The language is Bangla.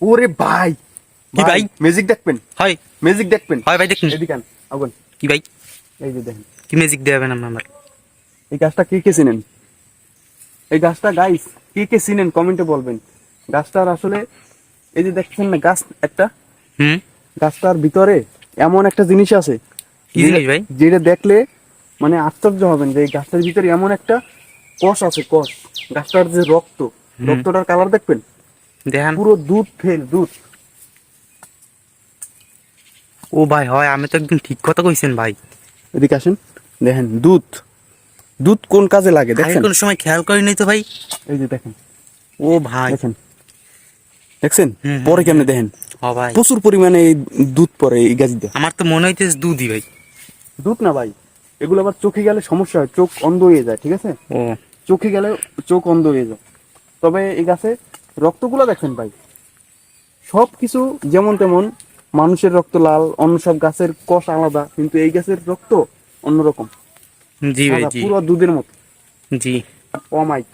ওরে ভাই, কি ভাই? ম্যাজিক দেখবেন? হয় ম্যাজিক দেখবেন? হয় ভাই, দেখুন। এদিকে আন, আগুন। কি ভাই? এই যে দেখেন, কি ম্যাজিক দেবেন আমার? এই গাছটা কে কে চিনেন? এই গাছটা গাইস কে কে চিনেন কমেন্টে বলবেন। গাছটার আসলে এই যে দেখছেন না গাছ একটা, হুম। গাছটার ভিতরে এমন একটা জিনিস আছে কি জিনিস ভাই? যেটা দেখলে মানে আশ্চর্য হবেন যে এই গাছটার ভিতরে এমন একটা কষ আছে, কষ। গাছটার যে রক্ত, রক্তটার কালার দেখবেন দেখেন। পুরো দুধ ফেল, দুধ। ও ভাই, হয় আমি তো একদম ঠিক কথা কইছেন ভাই। এদিকে আসেন, দেখেন দুধ, দুধ কোন কাজে লাগে আগে দেখছেন? কোন সময় খেয়াল করি নাই তো ভাই। এই যে দেখেন, ও ভাই, দেখেন, দেখছেন হুম, পরে কেমনে দেখেন, ও ভাই, প্রচুর পরিমাণে এই দুধ পরে এই গাছ দিয়ে। আমার তো মনে হইতেছে দুধই ভাই। দুধ না ভাই, এগুলো আবার চোখে গেলে সমস্যা হয়, চোখ অন্ধ হয়ে যায়, ঠিক আছে? ও চোখে গেলে চোখ অন্ধ হয়ে যায়। তবে এই গাছে রক্তগুলো দেখেন ভাই, সব কিছু যেমন তেমন, মানুষের রক্ত লাল, অন্য সব গাছের কষ আলাদা, কিন্তু এই গাছের রক্ত অন্যরকম, জি ভাই, সাদা জি পুরো দুধের মতো। জি। অমাইক।